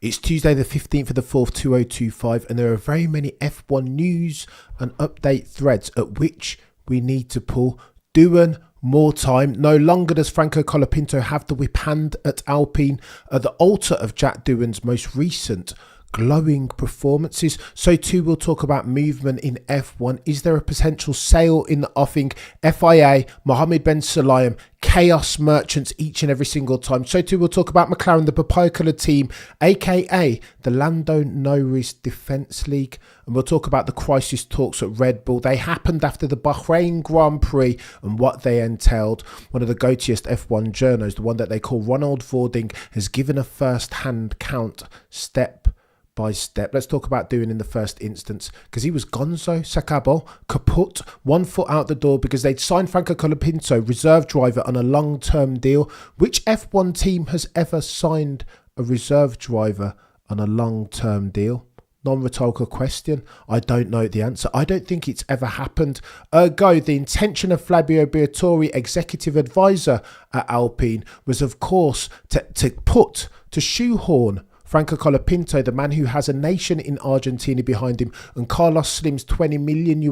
It's Tuesday the 15th of the 4th, 2025, and there are very many F1 news and update threads at which we need to pull. Doing more time. No longer does Franco Colapinto have the whip hand at Alpine, the altar of Jack Doohan's most recent glowing performances. So too we'll talk about movement in F1. Is there a potential sale in the offing? FIA, Mohammed Ben Sulayem, chaos merchants each and every single time. So too we'll talk about McLaren, the papaya coloured team, aka the Lando Norris Defence League. And we'll talk about the crisis talks at Red Bull. They happened after the Bahrain Grand Prix and what they entailed. One of the go-toest F1 journos, the one that they call Ronald Vording, has given a first-hand count step by step. Let's talk about Doohan in the first instance, because he was gonzo, sacabo, kaput, 1 foot out the door because they'd signed Franco Colapinto, reserve driver, on a long-term deal. Which F1 team has ever signed a reserve driver on a long-term deal? Non-rhetorical question. I don't know the answer. I don't think it's ever happened. Ergo, the intention of Fabio Briatore, executive advisor at Alpine, was of course to shoehorn Franco Colapinto, the man who has a nation in Argentina behind him, and Carlos Slim's $20 million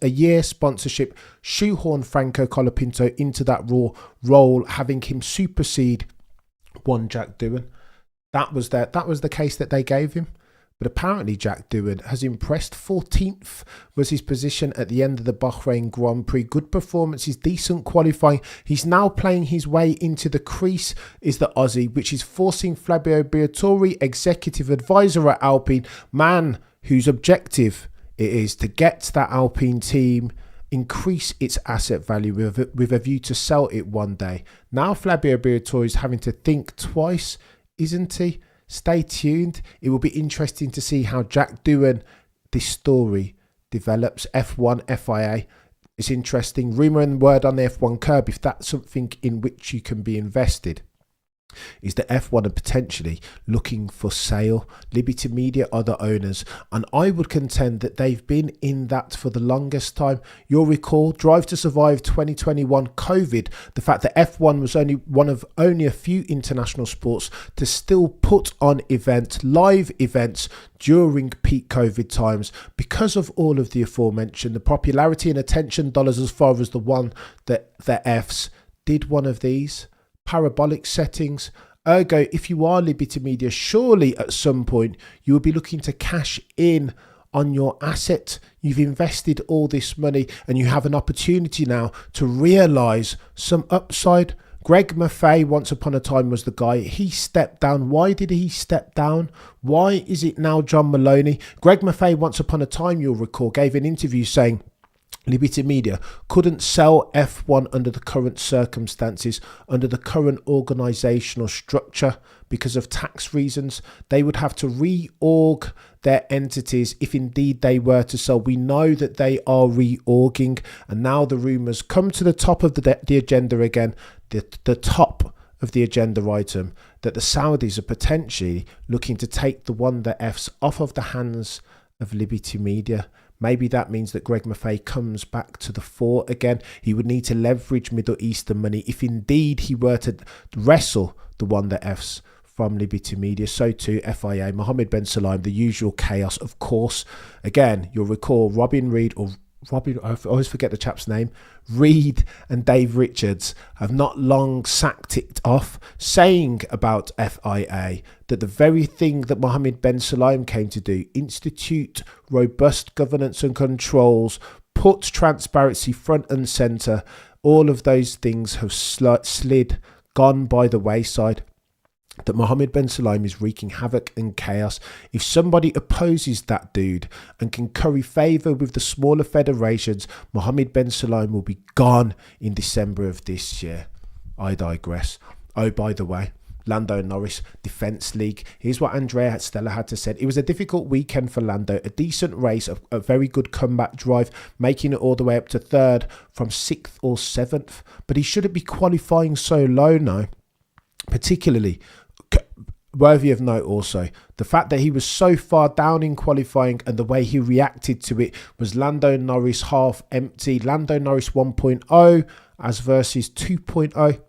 a year sponsorship, shoehorn Franco Colapinto into that role, having him supersede one Jack Doohan. That was the case that they gave him. But apparently Jack Doohan has impressed. 14th was his position at the end of the Bahrain Grand Prix. Good performances, decent qualifying. He's now playing his way into the crease, is the Aussie, which is forcing Fabio Briatore, executive advisor at Alpine, man whose objective it is to get that Alpine team, increase its asset value with a view to sell it one day. Now Fabio Briatore is having to think twice, isn't he? Stay tuned. It will be interesting to see how Jack Doohan, this story, develops. F1, FIA. It's interesting. Rumour and word on the F1 curb, if that's something in which you can be invested, is that F1 are potentially looking for sale. Liberty Media are the owners, and I would contend that they've been in that for the longest time. You'll recall Drive to Survive 2021 COVID, the fact that F1 was only a few international sports to still put on live events during peak COVID times because of all of the aforementioned, the popularity and attention dollars, as far as the one that the Fs did one of these parabolic settings. Ergo, if you are Liberty Media, surely at some point you will be looking to cash in on your asset. You've invested all this money and you have an opportunity now to realise some upside. Greg Maffei, once upon a time, was the guy. He stepped down. Why did he step down? Why is it now John Maloney? Greg Maffei, once upon a time, you'll recall, gave an interview saying Liberty Media couldn't sell F1 under the current circumstances, under the current organisational structure, because of tax reasons. They would have to reorg their entities if indeed they were to sell. We know that they are reorging, and now the rumours come to the top of the agenda again, the top of the agenda item, that the Saudis are potentially looking to take the Wonder Fs off of the hands of Liberty Media. Maybe that means that Greg Maffei comes back to the fore again. He would need to leverage Middle Eastern money if indeed he were to wrestle the Wonder Fs from Liberty Media. So too FIA, Mohammed Ben Sulayem, the usual chaos, of course. Again, you'll recall I always forget the chap's name, Reed and Dave Richards have not long sacked it off, saying about FIA that the very thing that Mohammed Ben Sulayem came to do, institute robust governance and controls, put transparency front and centre, all of those things have gone by the wayside. That Mohammed Ben Sulayem is wreaking havoc and chaos. If somebody opposes that dude and can curry favour with the smaller federations, Mohammed Ben Sulayem will be gone in December of this year. I digress. Oh, by the way, Lando Norris Defence League. Here's what Andrea Stella had to say. It was a difficult weekend for Lando. A decent race, a very good comeback drive, making it all the way up to 3rd from 6th or 7th. But he shouldn't be qualifying so low now. Particularly worthy of note also, the fact that he was so far down in qualifying and the way he reacted to it was Lando Norris half empty, Lando Norris 1.0 as versus 2.0.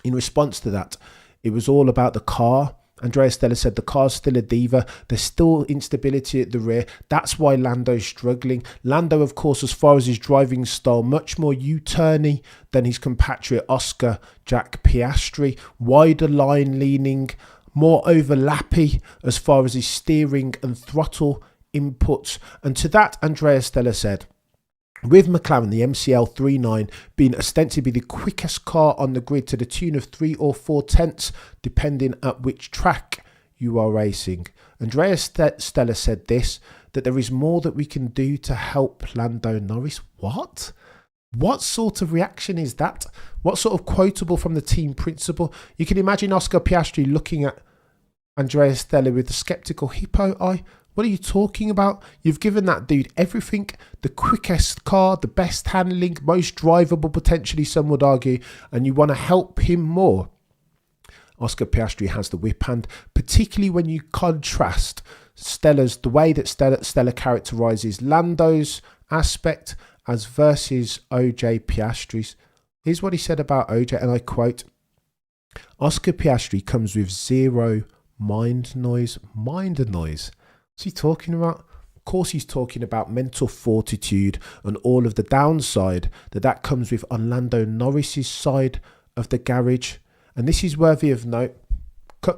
In response to that, it was all about the car Andrea Stella said the car's still a diva. There's still instability at the rear. That's why Lando's struggling. Lando, of course, as far as his driving style, much more U-turny than his compatriot Oscar Jack Piastri. Wider line leaning, more overlappy as far as his steering and throttle inputs. And to that, Andrea Stella said, with McLaren, the MCL 39 being ostensibly the quickest car on the grid to the tune of 3 or 4 tenths, depending at which track you are racing. Andrea Stella said this, that there is more that we can do to help Lando Norris. What? What sort of reaction is that? What sort of quotable from the team principal? You can imagine Oscar Piastri looking at Andrea Stella with the sceptical hippo eye. What are you talking about? You've given that dude everything. The quickest car, the best handling, most drivable potentially, some would argue, and you want to help him more. Oscar Piastri has the whip hand, particularly when you contrast the way that Stella characterises Lando's aspect as versus OJ Piastri's. Here's what he said about OJ, and I quote, Oscar Piastri comes with zero mind noise. Mind noise? What's he talking about? Of course he's talking about mental fortitude and all of the downside that comes with on Lando Norris's side of the garage. And this is worthy of note.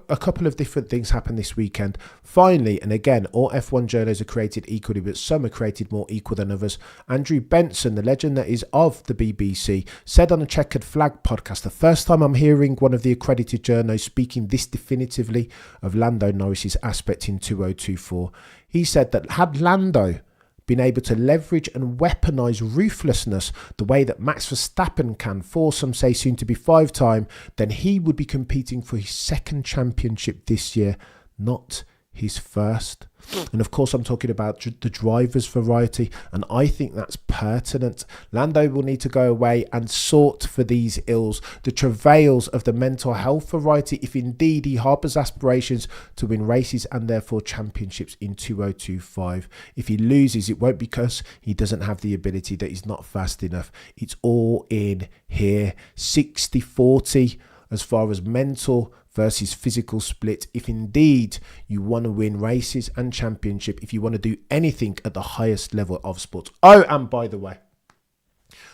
A couple of different things happened this weekend. Finally, and again, all F1 journos are created equally, but some are created more equal than others. Andrew Benson, the legend that is of the BBC, said on a Checkered Flag podcast, the first time I'm hearing one of the accredited journos speaking this definitively of Lando Norris's aspect in 2024. He said that had Lando been able to leverage and weaponise ruthlessness the way that Max Verstappen can for some say soon to be 5-time, then he would be competing for his 2nd championship this year, not his 1st. And of course I'm talking about the driver's variety, and I think that's pertinent. Lando will need to go away and sort for these ills, the travails of the mental health variety, if indeed he harbours aspirations to win races and therefore championships in 2025. If he loses, it won't be because he doesn't have the ability, that he's not fast enough. It's all in here. 60-40 as far as mental versus physical split. If indeed you want to win races and championship, if you want to do anything at the highest level of sport. Oh, and by the way,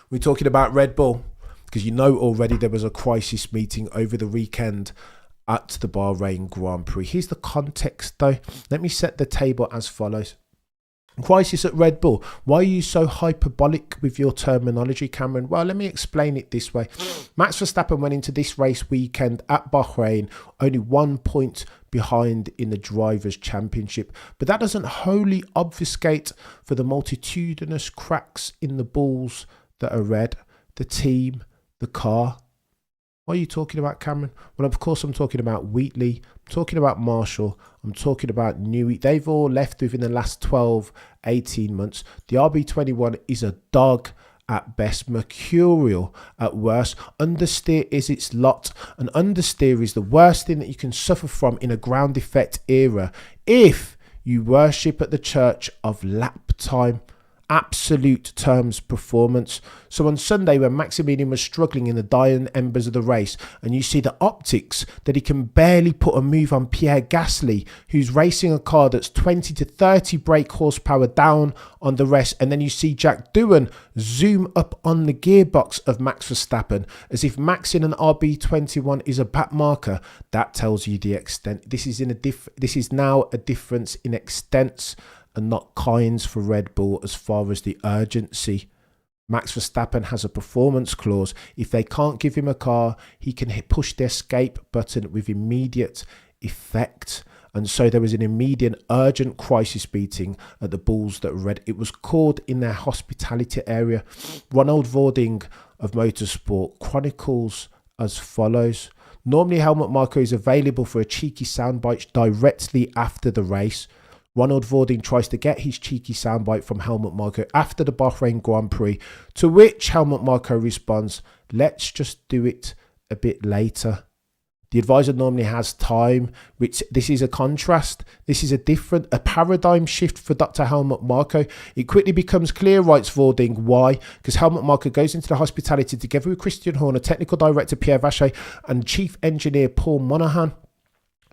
we're talking about Red Bull, because you know already there was a crisis meeting over the weekend at the Bahrain Grand Prix. Here's the context though. Let me set the table as follows. Crisis at Red Bull. Why are you so hyperbolic with your terminology, Cameron? Well, let me explain it this way. Max Verstappen went into this race weekend at Bahrain only 1 point behind in the Drivers' Championship. But that doesn't wholly obfuscate for the multitudinous cracks in the balls that are red, the team, the car. What are you talking about, Cameron? Well, of course, I'm talking about Wheatley. I'm talking about Marshall. I'm talking about Newey. They've all left within the last 12, 18 months. The RB21 is a dog at best, mercurial at worst. Understeer is its lot. And understeer is the worst thing that you can suffer from in a ground effect era if you worship at the church of lap time. Absolute terms performance. So on Sunday, when Maximilian was struggling in the dying embers of the race, and you see the optics that he can barely put a move on Pierre Gasly, who's racing a car that's 20 to 30 brake horsepower down on the rest, and then you see Jack Doohan zoom up on the gearbox of Max Verstappen as if Max in an RB21 is a back marker. That tells you the extent. This is now a difference in extents and not kinds for Red Bull as far as the urgency. Max Verstappen has a performance clause. If they can't give him a car, he can push the escape button with immediate effect. And so there was an immediate urgent crisis meeting at the Bulls that red. It was called in their hospitality area. Ronald Vording of Motorsport chronicles as follows. Normally Helmut Marko is available for a cheeky soundbite directly after the race. Ronald Vording tries to get his cheeky soundbite from Helmut Marko after the Bahrain Grand Prix, to which Helmut Marko responds, let's just do it a bit later. The advisor normally has time, which this is a contrast. This is a paradigm shift for Dr. Helmut Marko. It quickly becomes clear, writes Vording, why? Because Helmut Marko goes into the hospitality together with Christian Horner, technical director Pierre Vacher, and chief engineer Paul Monahan.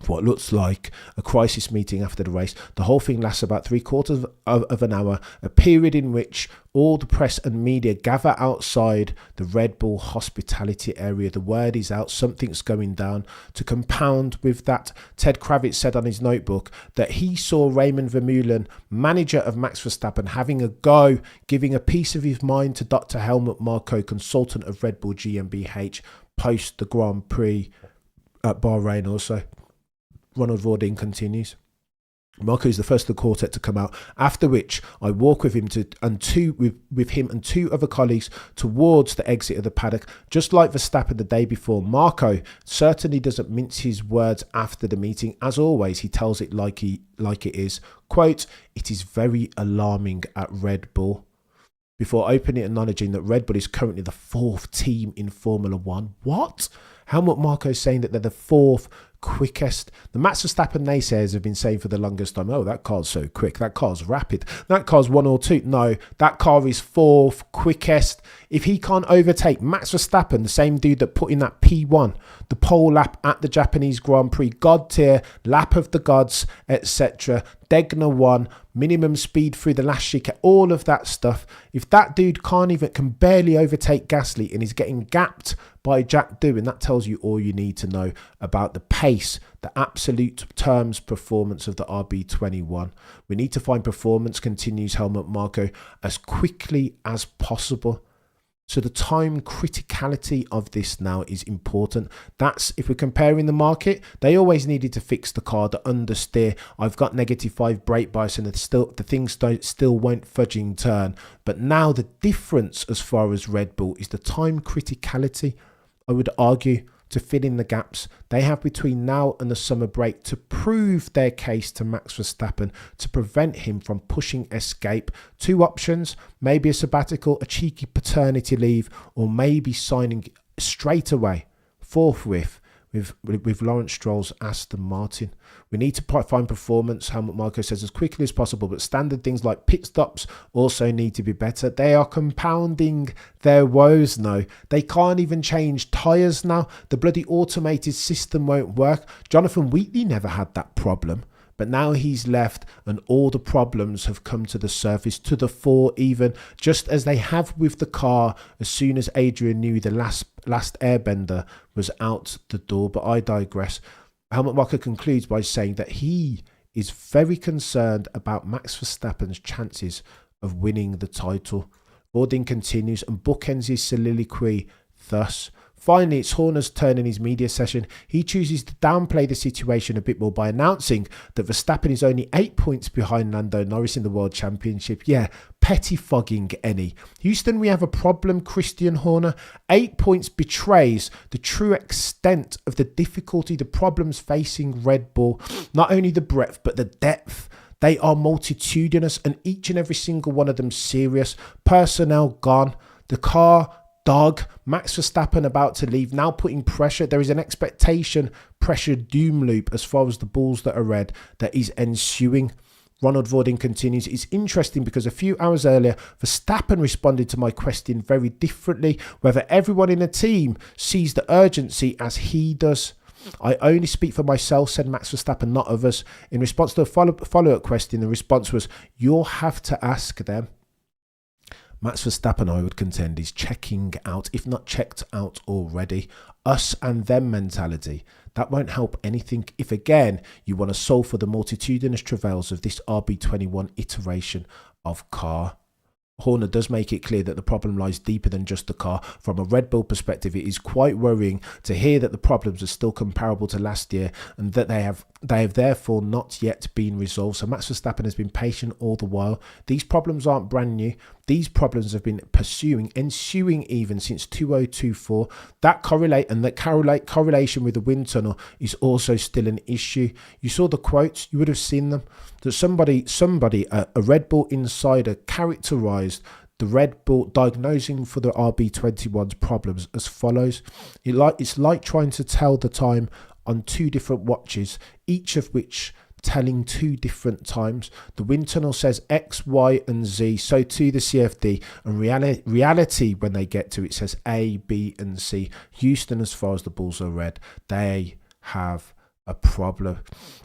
what looks like a crisis meeting after the race. The whole thing lasts about 3/4 of an hour, a period in which all the press and media gather outside the Red Bull hospitality area. The word is out, something's going down. To compound with that, Ted Kravitz said on his notebook that he saw Raymond Vermeulen, manager of Max Verstappen, having a go, giving a piece of his mind to Dr. Helmut Marko, consultant of Red Bull GmbH, post the Grand Prix at Bahrain also. Ronald Vordin continues. Marco is the first of the quartet to come out, after which I walk with him with him and two other colleagues towards the exit of the paddock. Just like Verstappen the day before, Marco certainly doesn't mince his words after the meeting. As always, he tells it like it is. Quote, "It is very alarming at Red Bull," before openly acknowledging that Red Bull is currently the 4th team in Formula One. What? Helmut Marko is saying that they're the 4th quickest. The Max Verstappen naysayers have been saying for the longest time, oh, that car's so quick, that car's rapid, that car's 1 or 2. No, that car is 4th quickest. If he can't overtake Max Verstappen, the same dude that put in that P1, the pole lap at the Japanese Grand Prix, God tier, lap of the gods, etc., Degner 1, minimum speed through the last chicane, all of that stuff. If that dude can barely overtake Gasly and is getting gapped by Jack Doohan, that tells you all you need to know about the pace, the absolute terms performance of the RB21. We need to find performance, continues Helmut Marko, as quickly as possible. So the time criticality of this now is important. That's, if we're comparing the market, they always needed to fix the car, the understeer. I've got -5 brake bias and the things still won't fudging turn. But now the difference as far as Red Bull is the time criticality. I would argue to fill in the gaps. They have between now and the summer break to prove their case to Max Verstappen to prevent him from pushing escape. 2 options, maybe a sabbatical, a cheeky paternity leave, or maybe signing straight away, forthwith, with Lawrence Stroll's Aston Martin. We need to find performance, Helmut Marko says, as quickly as possible, but standard things like pit stops also need to be better. They are compounding their woes now. They can't even change tyres now. The bloody automated system won't work. Jonathan Wheatley never had that problem. But now he's left and all the problems have come to the surface, to the fore even, just as they have with the car as soon as Adrian Newey, the last airbender, was out the door. But I digress. Helmut Marko concludes by saying that he is very concerned about Max Verstappen's chances of winning the title. Vordin continues and bookends his soliloquy thus. Finally, it's Horner's turn in his media session. He chooses to downplay the situation a bit more by announcing that Verstappen is only 8 points behind Lando Norris in the World Championship. Yeah, pettifogging any. Houston, we have a problem, Christian Horner. 8 points betrays the true extent of the difficulty, the problems facing Red Bull. Not only the breadth, but the depth. They are multitudinous and each and every single one of them serious. Personnel gone. The car dog. Max Verstappen about to leave, now putting pressure. There is an expectation pressure doom loop as far as the balls that are red that is ensuing. Ronald Vordin continues. It's interesting because a few hours earlier, Verstappen responded to my question very differently, whether everyone in the team sees the urgency as he does. I only speak for myself, said Max Verstappen, not others. In response to a follow-up question, the response was, you'll have to ask them. Max Verstappen, I would contend, is checking out, if not checked out already. Us and them mentality. That won't help anything if, again, you want to solve for the multitudinous travails of this RB21 iteration of car. Horner does make it clear that the problem lies deeper than just the car. From a Red Bull perspective, it is quite worrying to hear that the problems are still comparable to last year and that they have therefore not yet been resolved. So Max Verstappen has been patient all the while. These problems aren't brand new. These problems have been ensuing even since 2024. That correlation with the wind tunnel is also still an issue. You saw the quotes, you would have seen them, that somebody, a Red Bull insider characterised the Red Bull diagnosing for the RB21's problems as follows. It's like trying to tell the time on 2 different watches, each of which telling 2 different times. The wind tunnel says X, Y and Z, so too the CFD, and reality when they get to it says A, B and C. Houston, as far as the balls are red, they have a problem.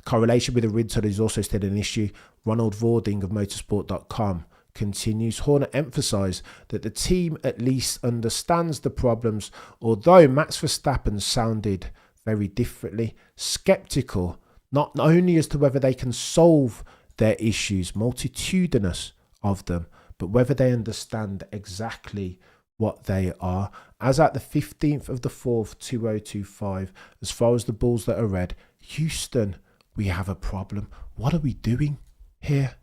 Correlation with the rid tunnel is also still an issue. Ronald Vording of motorsport.com continues. Horner emphasised that the team at least understands the problems, although Max Verstappen sounded very differently, sceptical not only as to whether they can solve their issues, multitudinous of them, but whether they understand exactly what they are. As at the 15th of the 4th, 2025, as far as the balls that are red, Houston, we have a problem. What are we doing here?